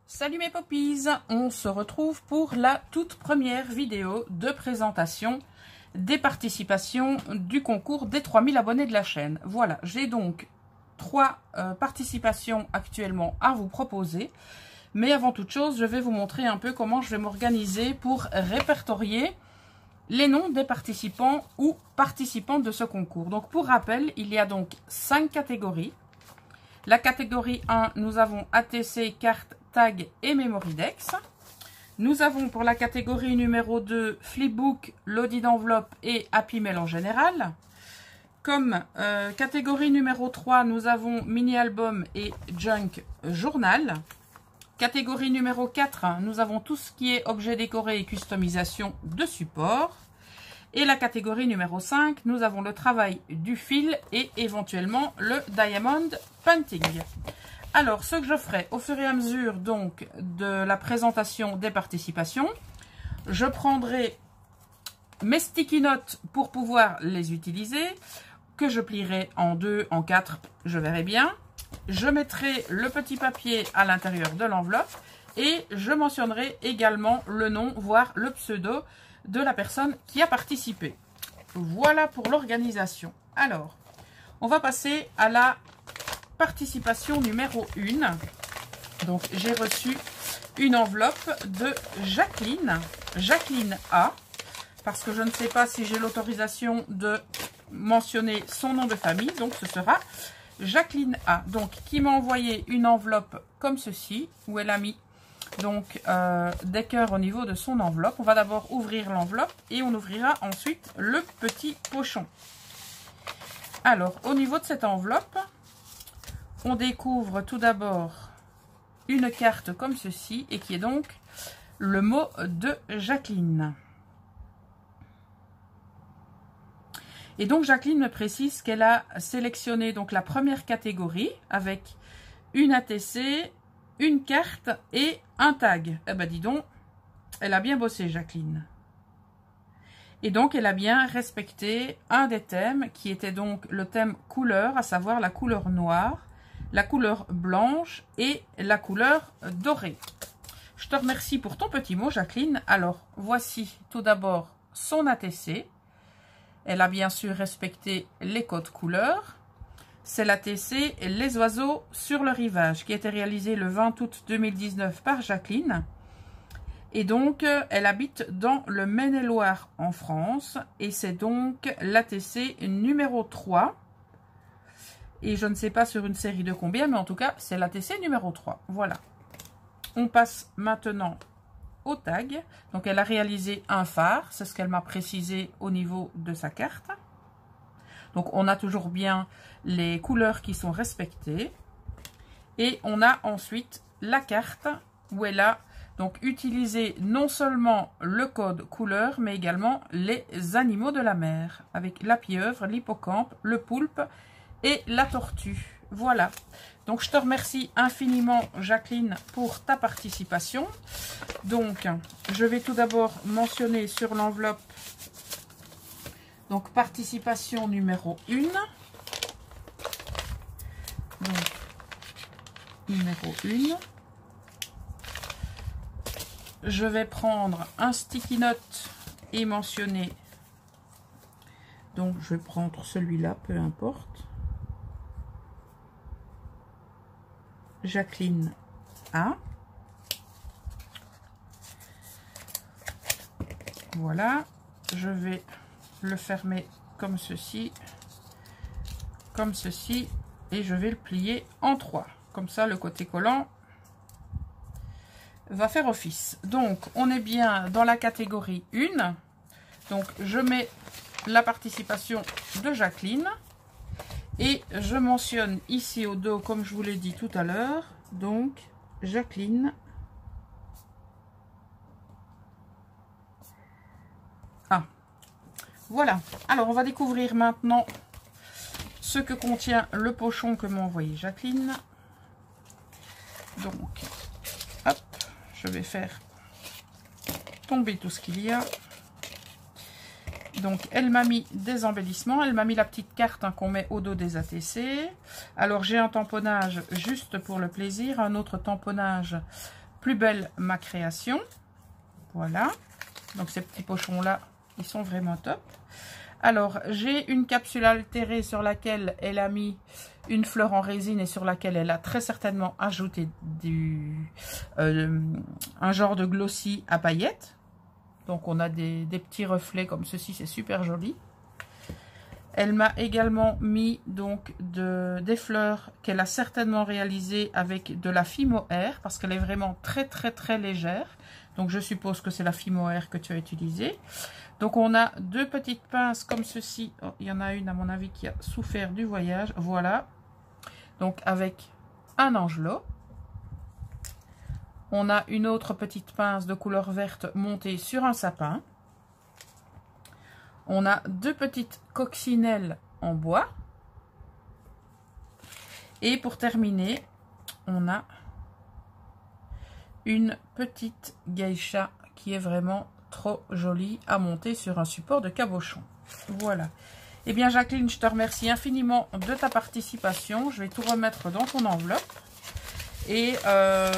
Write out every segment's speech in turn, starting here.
Salut mes poppies, on se retrouve pour la toute première vidéo de présentation des participations du concours des 3000 abonnés de la chaîne. Voilà, j'ai donc 3 participations actuellement à vous proposer. Mais avant toute chose, je vais vous montrer un peu comment je vais m'organiser pour répertorier les noms des participants ou participantes de ce concours. Donc pour rappel, il y a donc 5 catégories. La catégorie 1, nous avons ATC, carte, tag et Memoridex. Nous avons pour la catégorie numéro 2, Flipbook, l'audit d'enveloppe et Happy Mail en général. Comme catégorie numéro 3, nous avons Mini Album et Junk Journal. Catégorie numéro 4, nous avons tout ce qui est objet décoré et customisation de support. Et la catégorie numéro 5, nous avons le travail du fil et éventuellement le Diamond Painting. Alors, ce que je ferai au fur et à mesure donc de la présentation des participations, je prendrai mes sticky notes pour pouvoir les utiliser, que je plierai en 2, en 4, je verrai bien. Je mettrai le petit papier à l'intérieur de l'enveloppe et je mentionnerai également le nom, voire le pseudo de la personne qui a participé. Voilà pour l'organisation. Alors, on va passer à la participation numéro 1. Donc, j'ai reçu une enveloppe de Jacqueline, Jacqueline A, parce que je ne sais pas si j'ai l'autorisation de mentionner son nom de famille, donc ce sera Jacqueline A, donc qui m'a envoyé une enveloppe comme ceci, où elle a mis donc des cœurs au niveau de son enveloppe. On va d'abord ouvrir l'enveloppe et on ouvrira ensuite le petit pochon. Alors, au niveau de cette enveloppe, on découvre tout d'abord une carte comme ceci et qui est donc le mot de Jacqueline. Et donc Jacqueline me précise qu'elle a sélectionné donc la première catégorie avec une ATC, une carte et un tag. Eh ben dis donc, elle a bien bossé Jacqueline. Et donc elle a bien respecté un des thèmes qui était donc le thème couleur, à savoir la couleur noire, la couleur blanche et la couleur dorée. Je te remercie pour ton petit mot Jacqueline. Alors voici tout d'abord son ATC. Elle a bien sûr respecté les codes couleurs. C'est l'ATC Les oiseaux sur le rivage qui a été réalisé le 20 août 2019 par Jacqueline. Et donc, elle habite dans le Maine-et-Loire en France. Et c'est donc l'ATC numéro 3. Et je ne sais pas sur une série de combien, mais en tout cas, c'est l'ATC numéro 3. Voilà. On passe maintenant au tag. Donc, elle a réalisé un phare. C'est ce qu'elle m'a précisé au niveau de sa carte. Donc, on a toujours bien les couleurs qui sont respectées. Et on a ensuite la carte où elle a donc utilisé non seulement le code couleur, mais également les animaux de la mer. Avec la pieuvre, l'hippocampe, le poulpe et la tortue. Voilà. Donc, je te remercie infiniment, Jacqueline, pour ta participation. Donc, je vais tout d'abord mentionner sur l'enveloppe donc participation numéro 1. Donc, numéro 1. Je vais prendre un sticky note et mentionner. Donc, je vais prendre celui-là, peu importe. Jacqueline A. Voilà. Je vais le fermer comme ceci, et je vais le plier en 3. Comme ça, le côté collant va faire office. Donc, on est bien dans la catégorie 1. Donc, je mets la participation de Jacqueline. Et je mentionne ici au dos, comme je vous l'ai dit tout à l'heure, donc Jacqueline A. Voilà. Alors, on va découvrir maintenant ce que contient le pochon que m'a envoyé Jacqueline. Donc, hop, je vais faire tomber tout ce qu'il y a. Donc, elle m'a mis des embellissements. Elle m'a mis la petite carte hein, qu'on met au dos des ATC. Alors, j'ai un tamponnage juste pour le plaisir. Un autre tamponnage Plus belle ma création. Voilà. Donc ces petits pochons-là, ils sont vraiment top. Alors, j'ai une capsule altérée sur laquelle elle a mis une fleur en résine et sur laquelle elle a très certainement ajouté un genre de glossy à paillettes. Donc, on a des petits reflets comme ceci, c'est super joli. Elle m'a également mis donc des fleurs qu'elle a certainement réalisées avec de la Fimo Air parce qu'elle est vraiment très légère. Donc, je suppose que c'est la Fimo Air que tu as utilisée. Donc, on a deux petites pinces comme ceci. Oh, il y en a une, à mon avis, qui a souffert du voyage. Voilà. Donc, avec un angelot. On a une autre petite pince de couleur verte montée sur un sapin. On a deux petites coccinelles en bois. Et pour terminer, on a une petite geisha qui est vraiment trop jolie à monter sur un support de cabochon. Voilà. Eh bien, Jacqueline, je te remercie infiniment de ta participation. Je vais tout remettre dans ton enveloppe. Et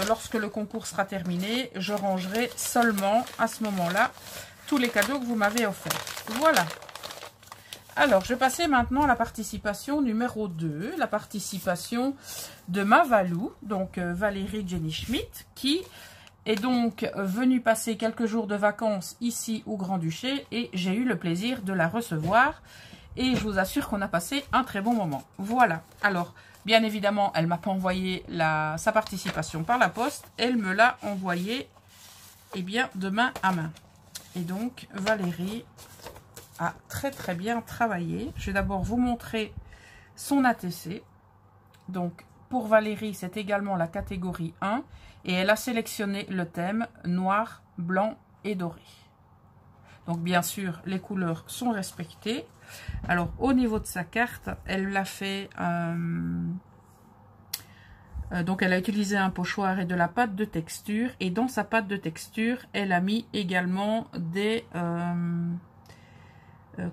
lorsque le concours sera terminé, je rangerai seulement à ce moment-là tous les cadeaux que vous m'avez offerts. Voilà. Alors, je vais passer maintenant à la participation numéro 2, la participation de ma Valou, donc Valérie Jenny Schmidt, qui est donc venue passer quelques jours de vacances ici au Grand-Duché et j'ai eu le plaisir de la recevoir et je vous assure qu'on a passé un très bon moment. Voilà. Alors, bien évidemment, elle ne m'a pas envoyé sa participation par la poste, elle me l'a envoyé de main à main. Et donc, Valérie a très bien travaillé. Je vais d'abord vous montrer son ATC. Donc, pour Valérie, c'est également la catégorie 1. Et elle a sélectionné le thème noir, blanc et doré. Donc, bien sûr, les couleurs sont respectées. Alors, au niveau de sa carte, elle l'a fait... donc, elle a utilisé un pochoir et de la pâte de texture. Et dans sa pâte de texture, elle a mis également des...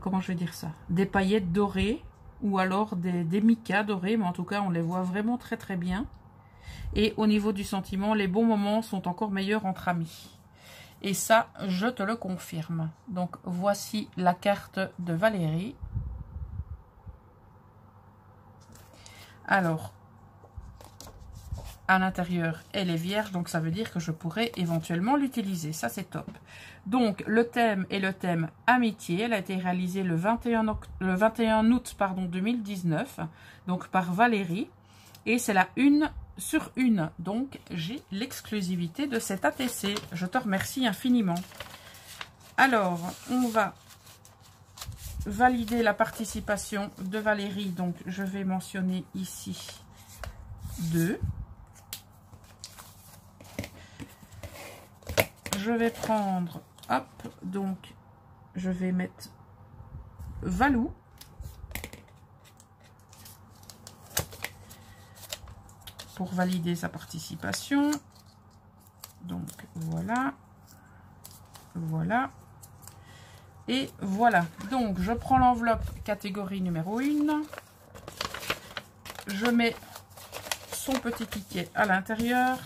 comment je vais dire ça? Des paillettes dorées ou alors des micas dorés. Mais en tout cas, on les voit vraiment très bien. Et au niveau du sentiment, les bons moments sont encore meilleurs entre amis. Et ça, je te le confirme. Donc, voici la carte de Valérie. Alors, à l'intérieur, elle est vierge, donc ça veut dire que je pourrais éventuellement l'utiliser. Ça, c'est top. Donc, le thème est le thème Amitié. Elle a été réalisée le 21 août 2019, donc par Valérie. Et c'est la 1/1. Donc, j'ai l'exclusivité de cet ATC. Je te remercie infiniment. Alors, on va valider la participation de Valérie. Donc, je vais mentionner ici 2. Je vais prendre, hop, donc, je vais mettre Valou. Pour valider sa participation. Donc, voilà. Voilà. Et voilà. Donc, je prends l'enveloppe catégorie numéro 1. Je mets son petit ticket à l'intérieur.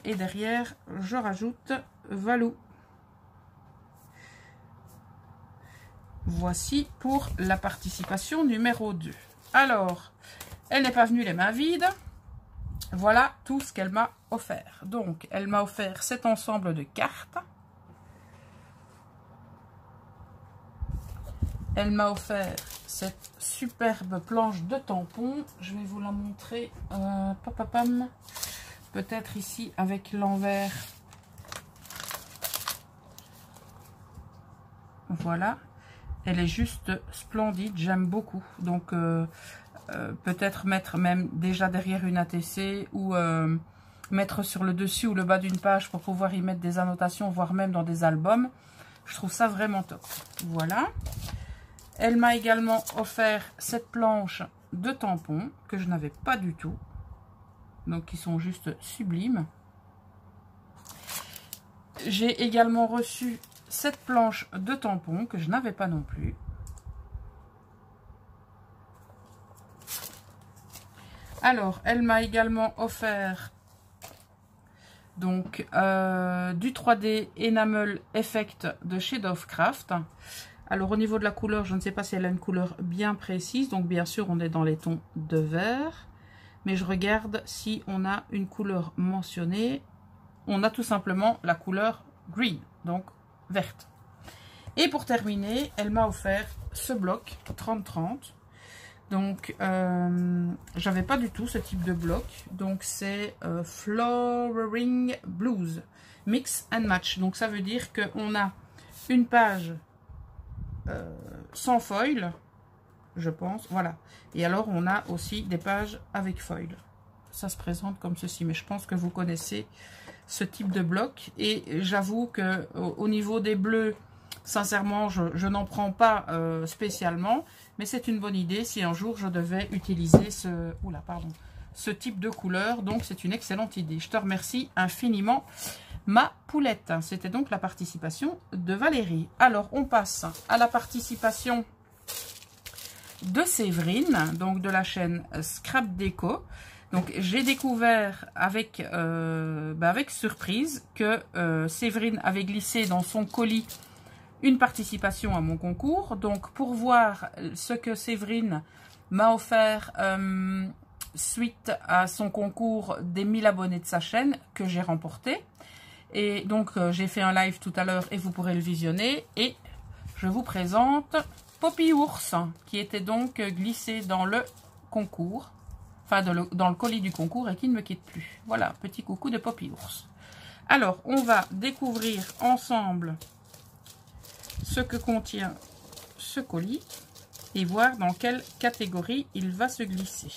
Et derrière, je rajoute Valou. Voici pour la participation numéro 2. Alors, elle n'est pas venue les mains vides. Voilà tout ce qu'elle m'a offert. Donc, elle m'a offert cet ensemble de cartes. Elle m'a offert cette superbe planche de tampons. Je vais vous la montrer. Peut-être ici avec l'envers. Voilà. Elle est juste splendide. J'aime beaucoup. Donc, peut-être mettre même déjà derrière une ATC ou mettre sur le dessus ou le bas d'une page pour pouvoir y mettre des annotations, voire même dans des albums. Je trouve ça vraiment top. Voilà. Elle m'a également offert cette planche de tampons que je n'avais pas du tout. Donc, qui sont juste sublimes. J'ai également reçu cette planche de tampons que je n'avais pas non plus. Alors, elle m'a également offert Donc, du 3D Enamel Effect de chez Dovecraft. Alors, au niveau de la couleur, je ne sais pas si elle a une couleur bien précise. Donc, bien sûr, on est dans les tons de vert. Mais je regarde si on a une couleur mentionnée. On a tout simplement la couleur green, donc verte. Et pour terminer, elle m'a offert ce bloc 30-30. Donc, j'avais pas du tout ce type de bloc. Donc, c'est Flowering Blues Mix and Match. Donc, ça veut dire qu'on a une page sans foil, je pense. Voilà. Et alors, on a aussi des pages avec foil. Ça se présente comme ceci. Mais je pense que vous connaissez ce type de bloc. Et j'avoue que au niveau des bleus, sincèrement, je n'en prends pas spécialement, mais c'est une bonne idée si un jour je devais utiliser ce type de couleur. Donc, c'est une excellente idée. Je te remercie infiniment, ma poulette. C'était donc la participation de Valérie. Alors, on passe à la participation de Séverine, donc de la chaîne Scrap Déco. Donc, j'ai découvert avec surprise que Séverine avait glissé dans son colis une participation à mon concours. Donc, pour voir ce que Séverine m'a offert suite à son concours des 1000 abonnés de sa chaîne que j'ai remporté. Et donc, j'ai fait un live tout à l'heure et vous pourrez le visionner. Et je vous présente Poppy Ours, qui était donc glissé dans le concours, enfin dans le colis du concours et qui ne me quitte plus. Voilà, petit coucou de Poppy Ours. Alors, on va découvrir ensemble ce que contient ce colis et voir dans quelle catégorie il va se glisser.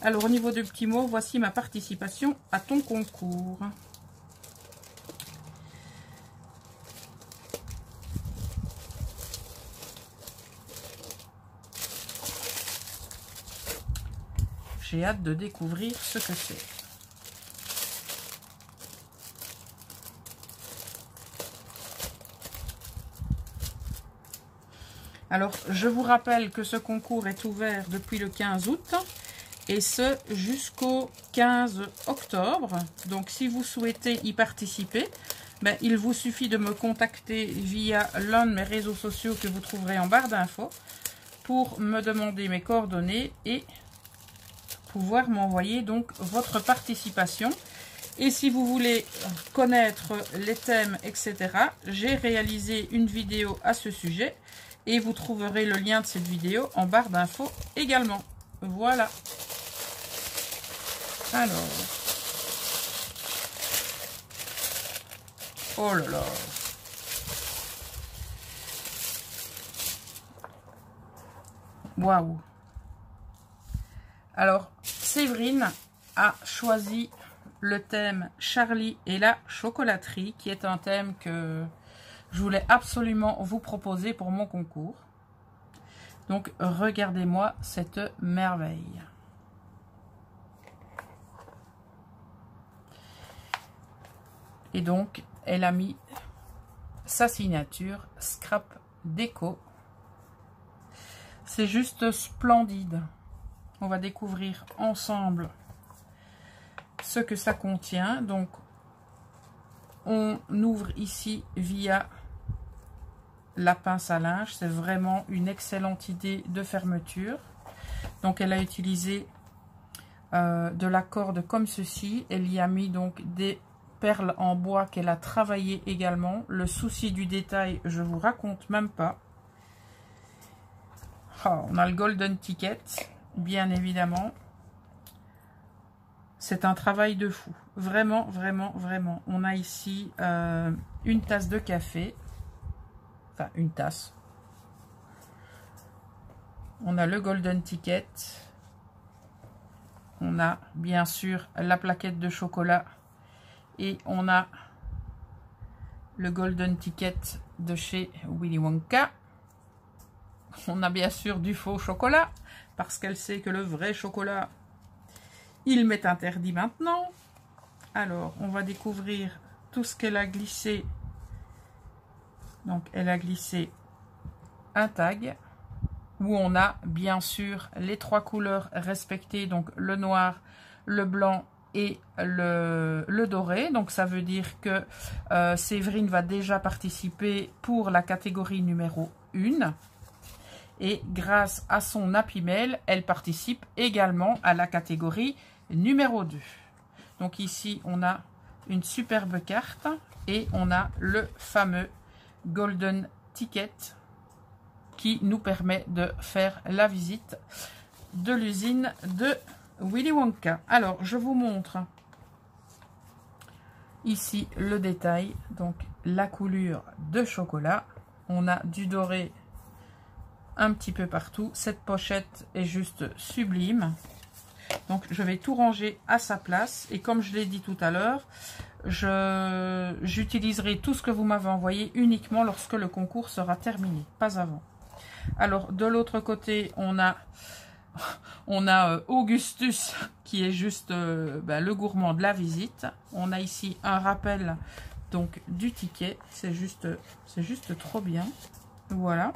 Alors, au niveau de petits mots, voici ma participation à ton concours. J'ai hâte de découvrir ce que c'est. Alors, je vous rappelle que ce concours est ouvert depuis le 15 août et ce jusqu'au 15 octobre. Donc, si vous souhaitez y participer, ben, il vous suffit de me contacter via l'un de mes réseaux sociaux que vous trouverez en barre d'infos pour me demander mes coordonnées et pouvoir m'envoyer donc votre participation. Et si vous voulez connaître les thèmes, etc., j'ai réalisé une vidéo à ce sujet. Et vous trouverez le lien de cette vidéo en barre d'infos également. Voilà. Alors. Oh là là. Waouh. Alors, Séverine a choisi le thème Charlie et la chocolaterie, qui est un thème que je voulais absolument vous proposer pour mon concours. Donc, regardez-moi cette merveille. Et donc, elle a mis sa signature Scrap Déco. C'est juste splendide. On va découvrir ensemble ce que ça contient. Donc, on ouvre ici via la pince à linge. C'est vraiment une excellente idée de fermeture. Donc, elle a utilisé de la corde comme ceci. Elle y a mis donc des perles en bois qu'elle a travaillé également. Le souci du détail, je vous raconte même pas. Oh, on a le golden ticket, bien évidemment. C'est un travail de fou. Vraiment, vraiment, vraiment. On a ici une tasse de café. Enfin, une tasse. On a le golden ticket. On a, bien sûr, la plaquette de chocolat. Et on a le golden ticket de chez Willy Wonka. On a bien sûr du faux chocolat. Parce qu'elle sait que le vrai chocolat, il m'est interdit maintenant. Alors, on va découvrir tout ce qu'elle a glissé. Donc, elle a glissé un tag où on a bien sûr les trois couleurs respectées. Donc, le noir, le blanc et le doré. Donc ça veut dire que Séverine va déjà participer pour la catégorie numéro 1. Et grâce à son Happy Mail, elle participe également à la catégorie numéro 2. Donc ici, on a une superbe carte et on a le fameux Golden Ticket qui nous permet de faire la visite de l'usine de Willy Wonka. Alors, je vous montre ici le détail. Donc, la coulure de chocolat. On a du doré un petit peu partout. Cette pochette est juste sublime. Donc, je vais tout ranger à sa place. Et comme je l'ai dit tout à l'heure, j'utiliserai tout ce que vous m'avez envoyé uniquement lorsque le concours sera terminé, pas avant. Alors, de l'autre côté, on a Augustus qui est juste le gourmand de la visite. On a ici un rappel donc du ticket. C'est juste trop bien. Voilà.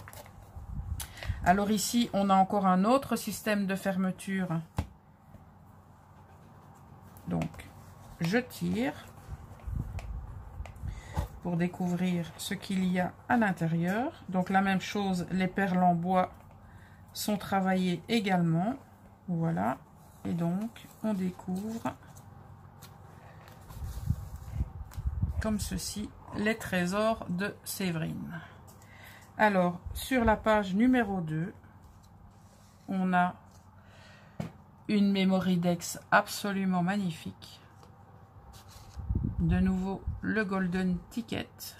Alors ici, on a encore un autre système de fermeture. Donc, je tire pour découvrir ce qu'il y a à l'intérieur. Donc la même chose, les perles en bois sont travaillées également. Voilà. Et donc, on découvre comme ceci les trésors de Séverine. Alors, sur la page numéro 2, on a une Memorydex absolument magnifique. De nouveau, le Golden Ticket.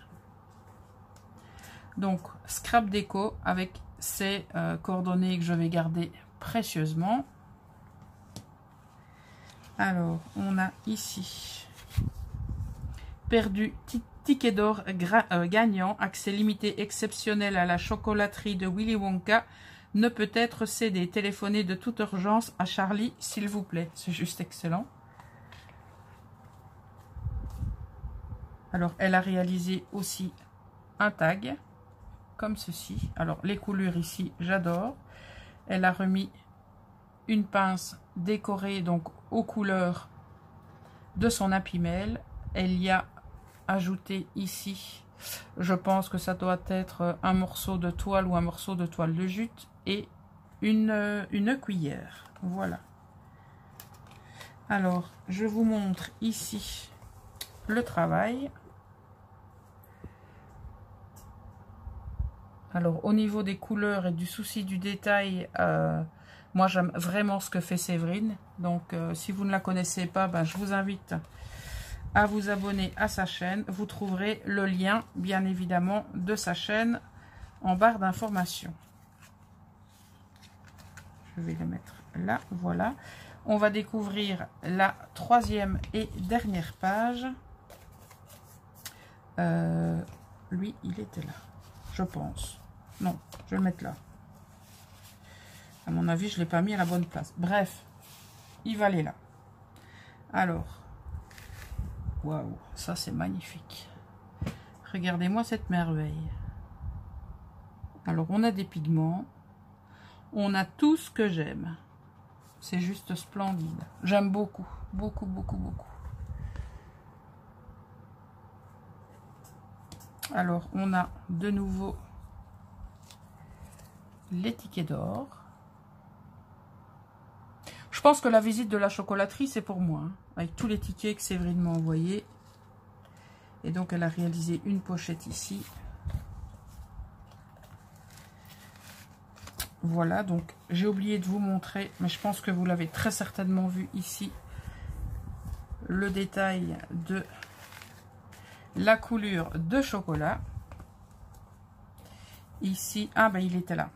Donc, scrap déco avec ces coordonnées que je vais garder précieusement. Alors, on a ici perdu ticket d'or gagnant, accès limité exceptionnel à la chocolaterie de Willy Wonka, ne peut être cédé. Téléphonez de toute urgence à Charlie, s'il vous plaît. C'est juste excellent. Alors, elle a réalisé aussi un tag, comme ceci. Alors, les couleurs ici, j'adore. Elle a remis une pince décorée, donc, aux couleurs de son Happy Mail. Elle y a ajouté ici, je pense que ça doit être un morceau de toile ou un morceau de toile de jute et une cuillère. Voilà. Alors, je vous montre ici le travail. Alors, au niveau des couleurs et du souci du détail, moi j'aime vraiment ce que fait Séverine. Donc, si vous ne la connaissez pas, je vous invite à vous abonner à sa chaîne. Vous trouverez le lien, bien évidemment, de sa chaîne en barre d'informations. Je vais le mettre là, voilà. On va découvrir la 3e et dernière page. Lui, il était là, je pense. Non, je vais le mettre là. À mon avis, je ne l'ai pas mis à la bonne place. Bref, il va aller là. Alors, waouh, ça c'est magnifique. Regardez-moi cette merveille. Alors, on a des pigments. On a tout ce que j'aime. C'est juste splendide. J'aime beaucoup, beaucoup, beaucoup, beaucoup. Alors, on a de nouveau les tickets d'or. Je pense que la visite de la chocolaterie, c'est pour moi. Hein, avec tous les tickets que Séverine m'a envoyés. Et donc, elle a réalisé une pochette ici. Voilà, donc j'ai oublié de vous montrer, mais je pense que vous l'avez très certainement vu ici, le détail de la coulure de chocolat. Ici, ah ben il était là.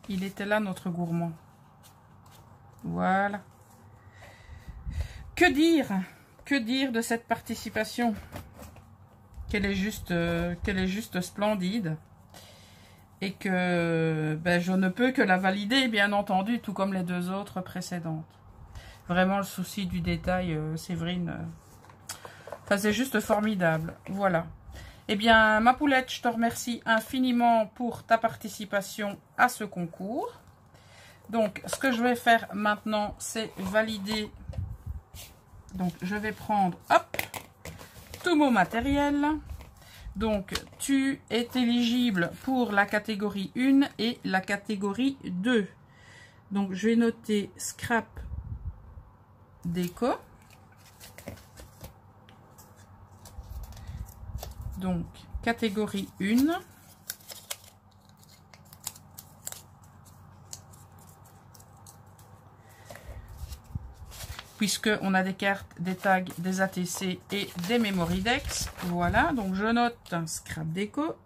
Il était là, notre gourmand. Voilà. Que dire de cette participation? Qu'elle est juste splendide. Et que je ne peux que la valider, bien entendu, tout comme les deux autres précédentes. Vraiment, le souci du détail, Séverine, c'est juste formidable. Voilà. Eh bien, ma poulette, je te remercie infiniment pour ta participation à ce concours. Donc, ce que je vais faire maintenant, c'est valider Donc, je vais prendre, hop, tout mon matériel. Donc, tu es éligible pour la catégorie 1 et la catégorie 2. Donc, je vais noter scrap déco. Donc, catégorie 1. Puisqu'on a des cartes, des tags, des ATC et des Memory Decks. Voilà, donc je note scrap déco.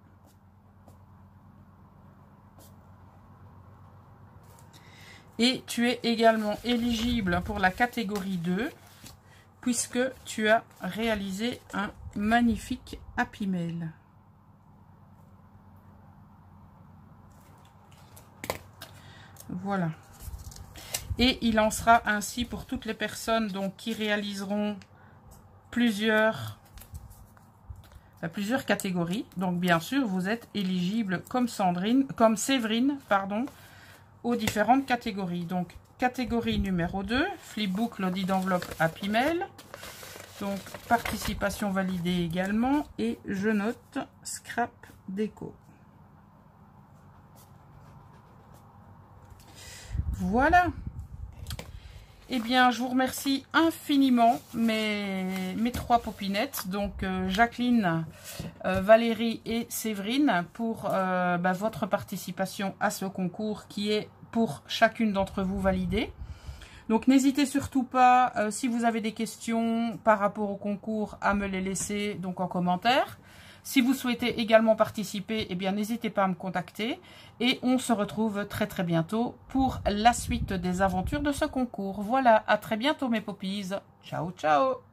Et tu es également éligible pour la catégorie 2, puisque tu as réalisé un magnifique Happy Mail. Voilà. Et il en sera ainsi pour toutes les personnes donc, qui réaliseront plusieurs catégories. Donc bien sûr, vous êtes éligible comme Séverine, pardon, aux différentes catégories. Donc catégorie numéro 2, flipbook, l'audit d'enveloppe Happy Mail. Donc participation validée également. Et je note scrap déco. Voilà. Eh bien, je vous remercie infiniment, mes trois popinettes, donc Jacqueline, Valérie et Séverine, pour votre participation à ce concours qui est pour chacune d'entre vous validée. Donc, n'hésitez surtout pas, si vous avez des questions par rapport au concours, à me les laisser donc en commentaire. Si vous souhaitez également participer, eh bien n'hésitez pas à me contacter et on se retrouve très très bientôt pour la suite des aventures de ce concours. Voilà, à très bientôt mes poppies. Ciao, ciao!